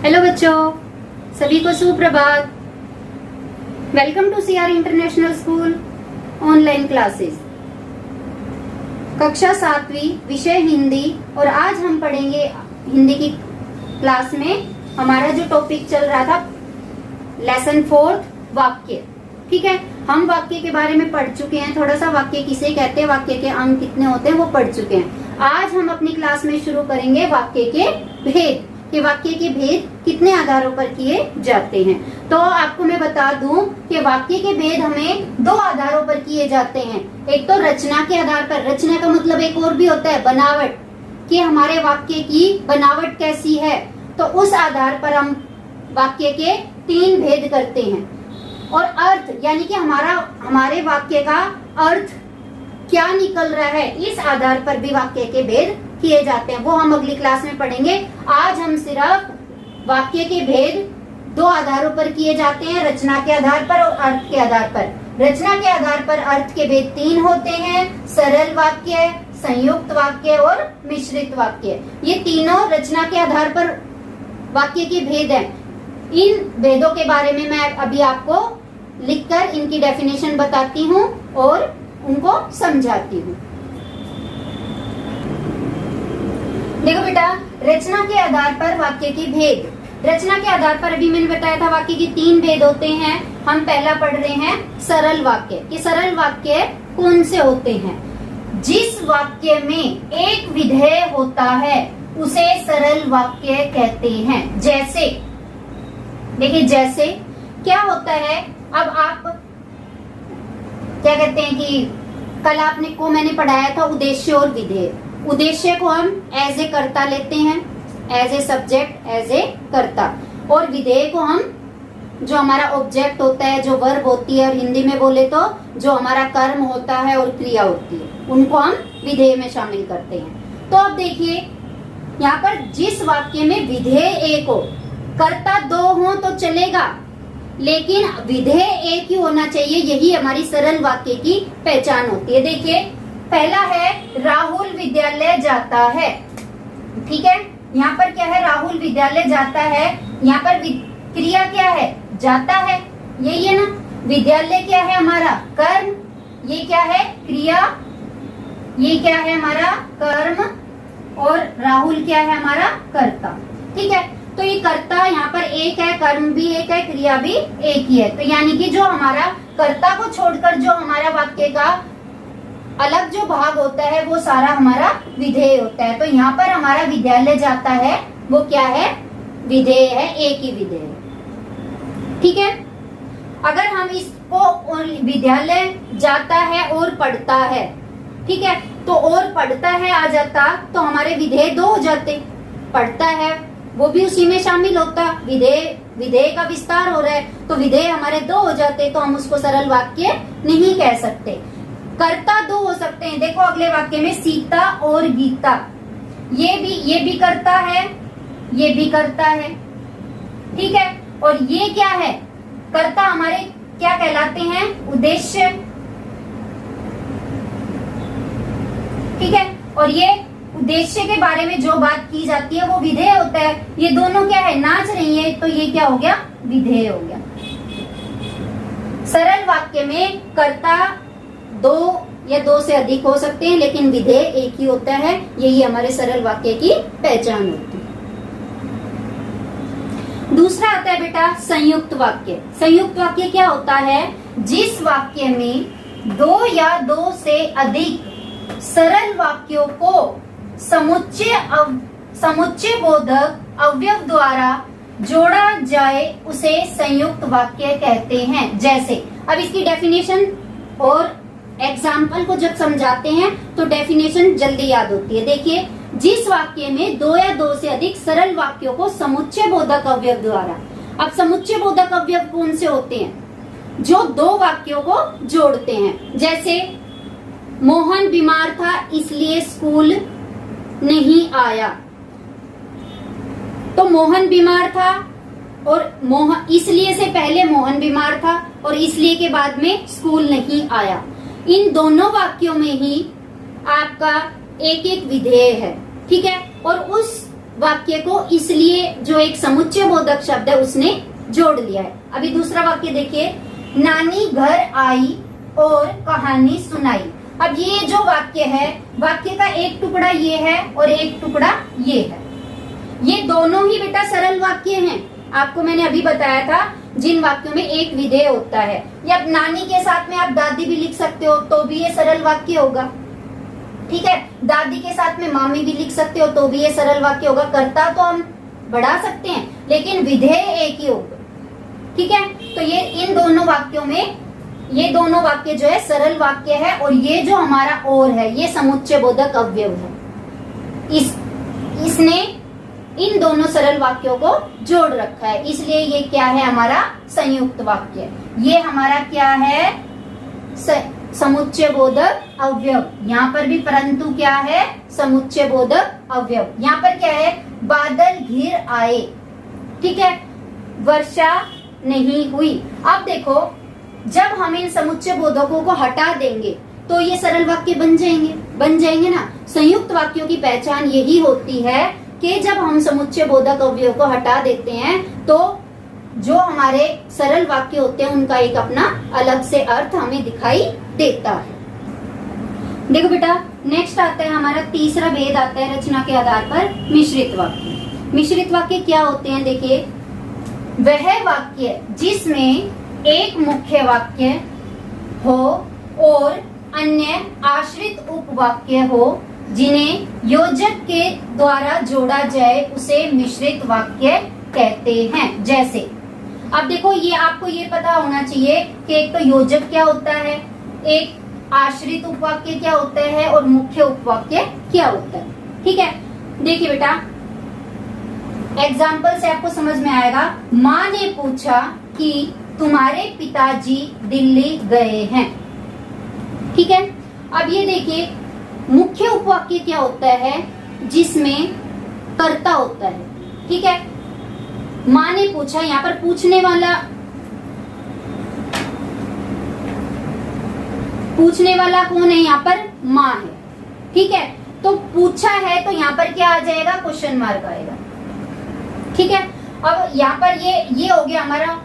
Hello बच्चों, सभी को सुप्रभात। Welcome to CR international school online classes. कक्षा 7वीं, विषय हिंदी। और आज हम पढ़ेंगे हिंदी की क्लास में हमारा जो टॉपिक चल रहा था लेसन 4 वाक्य। ठीक है, हम वाक्य के बारे में पढ़ चुके हैं। थोड़ा सा वाक्य किसे कहते हैं, वाक्य के अंग कितने होते हैं वो पढ़ चुके हैं। आज हम अपनी क्लास में शुरू करेंगे वाक्य के भेद, कि वाक्य के भेद कितने आधारों पर किए जाते हैं। तो आपको मैं बता दूं कि वाक्य के भेद हमें 2 आधारों पर किए जाते हैं। एक तो रचना के आधार पर, रचना का मतलब एक और भी होता है बनावट, कि हमारे वाक्य की बनावट कैसी है। तो उस आधार पर हम वाक्य के 3 भेद करते हैं। और अर्थ, यानी कि हमारे वाक्य का अर्थ क्या निकल रहा है, इस आधार पर भी वाक्य के भेद किए जाते हैं। वो हम अगली क्लास में पढ़ेंगे। आज हम सिर्फ वाक्य के भेद 2 आधारों पर किए जाते हैं, रचना के आधार पर और अर्थ के आधार पर। रचना के आधार पर अर्थ के भेद 3 होते हैं, सरल वाक्य, संयुक्त वाक्य और मिश्रित वाक्य। ये तीनों रचना के आधार पर वाक्य के भेद हैं। इन भेदों के बारे में मैं अभी आपको लिखकर इनकी डेफिनेशन बताती हूँ और उनको समझाती हूँ। देखो बेटा, रचना के आधार पर वाक्य के भेद। रचना के आधार पर अभी मैंने बताया था वाक्य के 3 भेद होते हैं। हम पहला पढ़ रहे हैं सरल वाक्य। कि सरल वाक्य कौन से होते हैं? जिस वाक्य में एक विधेय होता है उसे सरल वाक्य कहते हैं। जैसे देखिए, जैसे क्या होता है, अब आप क्या कहते हैं कि कल आपने को मैंने पढ़ाया था उद्देश्य और विधेय। उद्देश्य को हम एज ए कर्ता लेते हैं, as a subject, as a कर्ता। और विधेय को हम, जो हमारा ऑब्जेक्ट होता है, जो वर्ब होती है, और हिंदी में बोले तो जो हमारा कर्म होता है और क्रिया होती है, उनको हम विधेय में शामिल करते हैं। तो अब देखिए यहाँ पर, जिस वाक्य में विधेय एक हो, कर्ता 2 हो तो चलेगा, लेकिन विधेय एक ही होना चाहिए। यही हमारी सरल वाक्य की पहचान होती है। देखिए, पहला है राहुल विद्यालय जाता है। ठीक है, यहाँ पर क्या है, राहुल विद्यालय जाता है। यहाँ पर क्रिया क्या है, जाता है, यही है ना। विद्यालय क्या है, हमारा कर्म, ये क्या है, क्रिया, ये क्या है, हमारा कर्म, और राहुल क्या है, हमारा कर्ता। ठीक है, तो ये कर्ता यहाँ पर एक है, कर्म भी एक है, क्रिया भी एक ही है। तो यानी कि जो हमारा कर्ता को छोड़कर जो हमारा वाक्य का अलग जो भाग होता है वो सारा हमारा विधेय होता है। तो यहाँ पर हमारा विद्यालय जाता है, वो क्या है, विधेय है, एक ही विधेय। ठीक है, अगर हम इसको विद्यालय जाता है और पढ़ता है, ठीक है, तो और पढ़ता है आ जाता तो हमारे विधेय 2 हो जाते। पढ़ता है वो भी उसी में शामिल होता, विधेय का विस्तार हो रहा है तो विधेय हमारे 2 हो जाते, तो हम उसको सरल वाक्य नहीं कह सकते। कर्ता 2 हो सकते हैं। देखो अगले वाक्य में सीता और गीता, ये भी करता है, ये भी करता है। ठीक है, और ये क्या है, कर्ता हमारे क्या कहलाते हैं, उद्देश्य। ठीक है, और ये उद्देश्य के बारे में जो बात की जाती है वो विधेय होता है। ये दोनों क्या है, नाच रही है, तो ये क्या हो गया, विधेय हो गया। सरल वाक्य में कर्ता 2 या 2 से अधिक हो सकते हैं, लेकिन विधेय एक ही होता है। यही हमारे सरल वाक्य की पहचान होती है। दूसरा आता है बेटा संयुक्त वाक्य। संयुक्त वाक्य क्या होता है, जिस वाक्य में 2 या 2 से अधिक सरल वाक्यों को समुच्चय बोधक अवयव द्वारा जोड़ा जाए उसे संयुक्त वाक्य कहते हैं। जैसे, अब इसकी डेफिनेशन और एग्जाम्पल को जब समझाते हैं तो डेफिनेशन जल्दी याद होती है। देखिए, जिस वाक्य में 2 या 2 से अधिक सरल वाक्यों को समुच्चय बोधक अवयव द्वारा। अब समुच्चय बोधक अवयव कौन से होते हैं, जो 2 वाक्यों को जोड़ते हैं। जैसे, मोहन बीमार था इसलिए स्कूल नहीं आया। तो मोहन बीमार था और इसलिए से पहले मोहन बीमार था और इसलिए के बाद में स्कूल नहीं आया। इन दोनों वाक्यों में ही आपका एक एक विधेय है। ठीक है, और उस वाक्य को इसलिए जो एक समुच्चय बोधक शब्द है उसने जोड़ लिया है। अभी दूसरा वाक्य देखिए, नानी घर आई और कहानी सुनाई। अब ये जो वाक्य है, वाक्य का एक टुकड़ा ये है और एक टुकड़ा ये है। ये दोनों ही बेटा सरल वाक्य हैं। आपको मैंने अभी बताया था जिन वाक्यों में एक विधेय होता है, या नानी के साथ में आप दादी भी लिख सकते हो तो भी ये सरल वाक्य होगा। ठीक है, दादी के साथ में मामी भी लिख सकते हो तो भी ये सरल वाक्य होगा। कर्ता तो हम बढ़ा सकते हैं लेकिन विधेय एक ही होगा। ठीक है, तो ये इन दोनों वाक्यों में ये दोनों वाक्य जो है सरल वाक्य है, और ये जो हमारा और है ये समुच्चय बोधक अवयव है। इसने इन दोनों सरल वाक्यों को जोड़ रखा है, इसलिए ये क्या है हमारा संयुक्त वाक्य। ये हमारा क्या है, समुच्चय बोधक अवयव। यहाँ पर भी परंतु क्या है, समुच्चय बोधक अवयव। यहाँ पर क्या है, बादल घिर आए। ठीक है, वर्षा नहीं हुई। अब देखो, जब हम इन समुच्चय बोधकों को हटा देंगे तो ये सरल वाक्य बन जाएंगे ना। संयुक्त वाक्यों की पहचान यही होती है कि जब हम समुच्चय बोधक अवयव को हटा देते हैं तो जो हमारे सरल वाक्य होते हैं उनका एक अपना अलग से अर्थ हमें दिखाई देता है। देखो बेटा, नेक्स्ट आता है हमारा तीसरा भेद आता है रचना के आधार पर मिश्रित वाक्य। मिश्रित वाक्य क्या होते हैं, देखिए, वह वाक्य जिसमें एक मुख्य वाक्य हो और अन्य आश्रित उपवाक्य हो जिन्हें योजक के द्वारा जोड़ा जाए उसे मिश्रित वाक्य कहते हैं। जैसे अब देखो, ये आपको ये पता होना चाहिए कि एक तो योजक क्या होता है, एक आश्रित उपवाक्य क्या होता है और मुख्य उपवाक्य क्या होता है। ठीक है, देखिए बेटा, एग्जाम्पल से आपको समझ में आएगा। माँ ने पूछा कि तुम्हारे पिताजी दिल्ली गए हैं। ठीक है, अब ये देखिए, मुख्य उपवाक्य क्या होता है, जिसमें कर्ता होता है। ठीक है, माँ ने पूछा, यहाँ पर पूछने वाला कौन है, यहाँ पर माँ है। ठीक है, तो पूछा है तो यहाँ पर क्या आ जाएगा, क्वेश्चन मार्क आएगा। ठीक है, अब यहाँ पर ये हो गया हमारा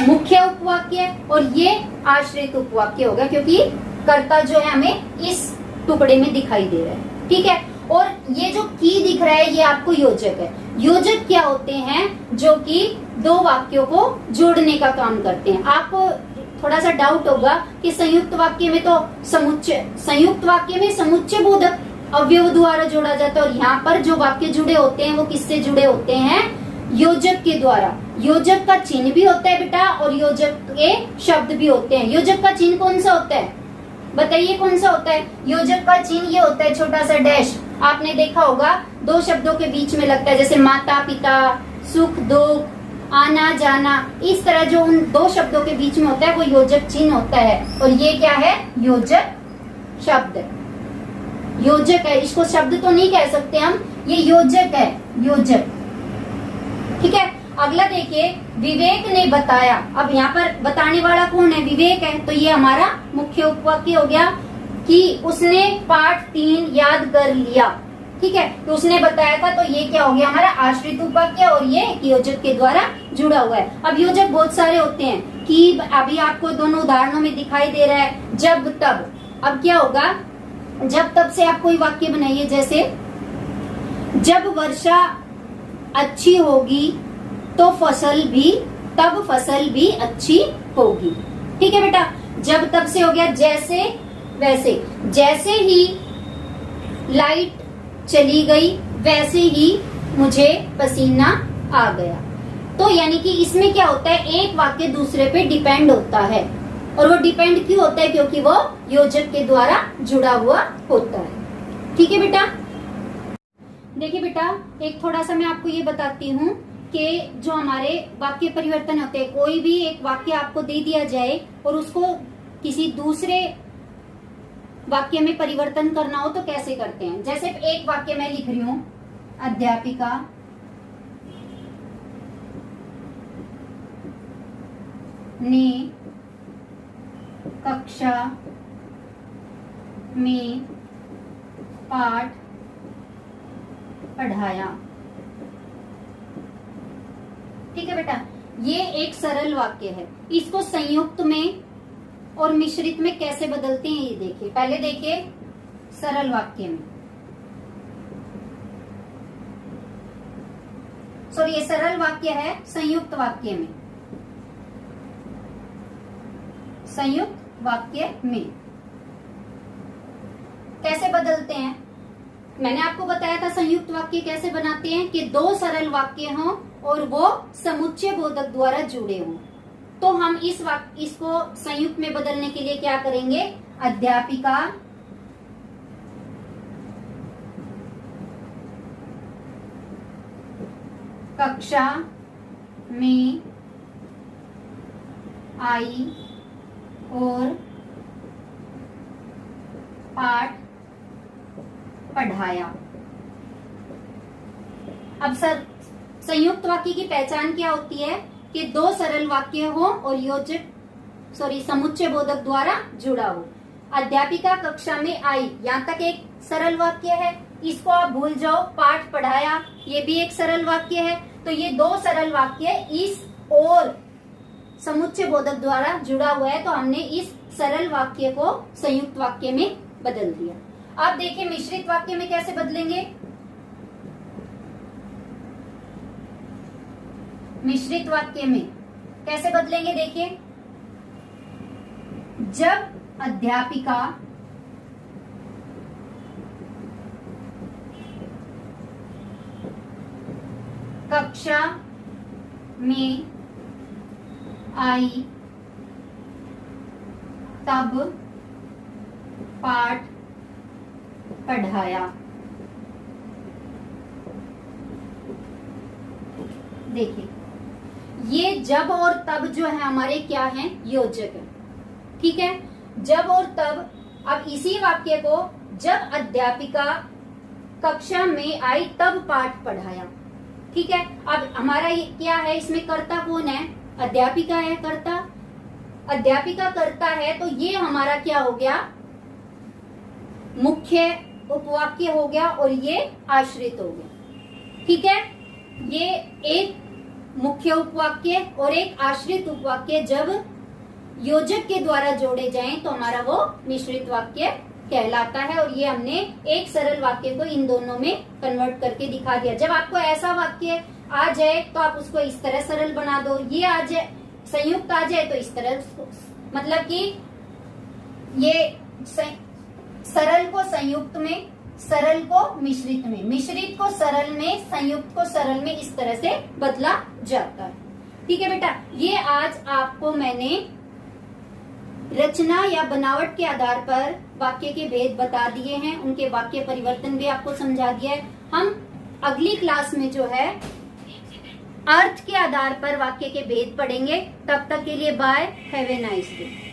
मुख्य उपवाक्य और ये आश्रित उपवाक्य होगा, क्योंकि कर्ता जो है हमें इस टुकड़े में दिखाई दे रहा है। ठीक है, और ये जो की दिख रहा है ये आपको योजक है। योजक क्या होते हैं, जो कि दो वाक्यों को जोड़ने का काम करते हैं। आपको थोड़ा सा डाउट होगा कि संयुक्त वाक्य में तो संयुक्त वाक्य में समुच्चय बोधक अवयव द्वारा जोड़ा जाता है, और यहाँ पर जो वाक्य जुड़े होते हैं वो किससे जुड़े होते हैं, योजक के द्वारा। योजक का चिन्ह भी होता है बेटा और योजक के शब्द भी होते हैं। योजक का चिन्ह कौन सा होता है, बताइए कौन सा होता है। योजक का चिन्ह ये होता है छोटा सा डैश, आपने देखा होगा दो शब्दों के बीच में लगता है, जैसे माता पिता, सुख दुख, आना जाना, इस तरह जो उन दो शब्दों के बीच में होता है वो योजक चिन्ह होता है। और ये क्या है, योजक शब्द, योजक है। इसको शब्द तो नहीं कह सकते हम, ये योजक है, योजक। ठीक है, अगला देखिए, विवेक ने बताया। अब यहाँ पर बताने वाला कौन है, विवेक है, तो ये हमारा मुख्य उपवाक्य हो गया कि उसने पाठ 3 याद कर लिया। ठीक है, तो उसने बताया था, तो ये क्या हो गया हमारा आश्रित उपवाक्य, और ये योजक के द्वारा जुड़ा हुआ है। अब योजक बहुत सारे होते हैं, कि अभी आपको दोनों उदाहरणों में दिखाई दे रहा है, जब तब। अब क्या होगा, जब तब से आप कोई वाक्य बनाइए, जैसे जब वर्षा अच्छी होगी तो तब फसल भी अच्छी होगी। ठीक है बेटा, जब तब से हो गया जैसे वैसे, जैसे ही लाइट चली गई वैसे ही मुझे पसीना आ गया। तो यानी कि इसमें क्या होता है, एक वाक्य दूसरे पे डिपेंड होता है, और वो डिपेंड क्यों होता है, क्योंकि वो योजक के द्वारा जुड़ा हुआ होता है। ठीक है बेटा, देखिए बेटा, एक थोड़ा सा मैं आपको ये बताती हूँ कि जो हमारे वाक्य परिवर्तन होते हैं, कोई भी एक वाक्य आपको दे दिया जाए और उसको किसी दूसरे वाक्य में परिवर्तन करना हो तो कैसे करते हैं। जैसे एक वाक्य मैं लिख रही हूँ, अध्यापिका ने कक्षा में पाठ पढ़ाया। ठीक है बेटा, ये एक सरल वाक्य है। इसको संयुक्त में और मिश्रित में कैसे बदलते हैं ये देखिए। पहले देखिए सरल वाक्य में, सॉरी ये सरल वाक्य है। संयुक्त वाक्य में, संयुक्त वाक्य में कैसे बदलते हैं? मैंने आपको बताया था संयुक्त वाक्य कैसे बनाते हैं कि दो सरल वाक्य हों और वो समुच्चय बोधक द्वारा जुड़े हों। तो हम इसको संयुक्त में बदलने के लिए क्या करेंगे? अध्यापिका कक्षा में आई और पाठ पढ़ाया। अब सर संयुक्त वाक्य की पहचान क्या होती है कि दो सरल वाक्य हो और समुच्चय बोधक द्वारा जुड़ा हो। अध्यापिका कक्षा में आई, यहाँ तक एक सरल वाक्य है, इसको आप भूल जाओ। पाठ पढ़ाया, ये भी एक सरल वाक्य है। तो ये दो सरल वाक्य इस और समुच्चय बोधक द्वारा जुड़ा हुआ है, तो हमने इस सरल वाक्य को संयुक्त वाक्य में बदल दिया। अब देखिए मिश्रित वाक्य में कैसे बदलेंगे। मिश्रित वाक्य में कैसे बदलेंगे देखिए, जब अध्यापिका कक्षा में आई तब पाठ पढ़ाया। देखिए ये जब और तब जो है हमारे क्या हैं? योजक है। ठीक है, जब और तब। अब इसी वाक्य को जब अध्यापिका कक्षा में आई तब पाठ पढ़ाया। ठीक है, अब हमारा ये क्या है? इसमें कर्ता कौन है? अध्यापिका है कर्ता। अध्यापिका कर्ता है, तो ये हमारा क्या हो गया? मुख्य उपवाक्य हो गया और ये आश्रित हो गया। ठीक है, ये एक मुख्य उपवाक्य और एक आश्रित उपवाक्य जब योजक के द्वारा जोड़े जाएं तो हमारा वो मिश्रित वाक्य कहलाता है। और ये हमने एक सरल वाक्य को इन दोनों में कन्वर्ट करके दिखा दिया। जब आपको ऐसा वाक्य आ जाए तो आप उसको इस तरह सरल बना दो, ये आ जाए संयुक्त आ जाए तो इस तरह, मतलब कि ये सरल को संयुक्त में, सरल को मिश्रित में, मिश्रित को सरल में, संयुक्त को सरल में, इस तरह से बदला जाता है। ठीक है बेटा, ये आज आपको मैंने रचना या बनावट के आधार पर वाक्य के भेद बता दिए हैं, उनके वाक्य परिवर्तन भी आपको समझा दिया है। हम अगली क्लास में जो है अर्थ के आधार पर वाक्य के भेद पढ़ेंगे। तब तक के लिए bye, have a nice day.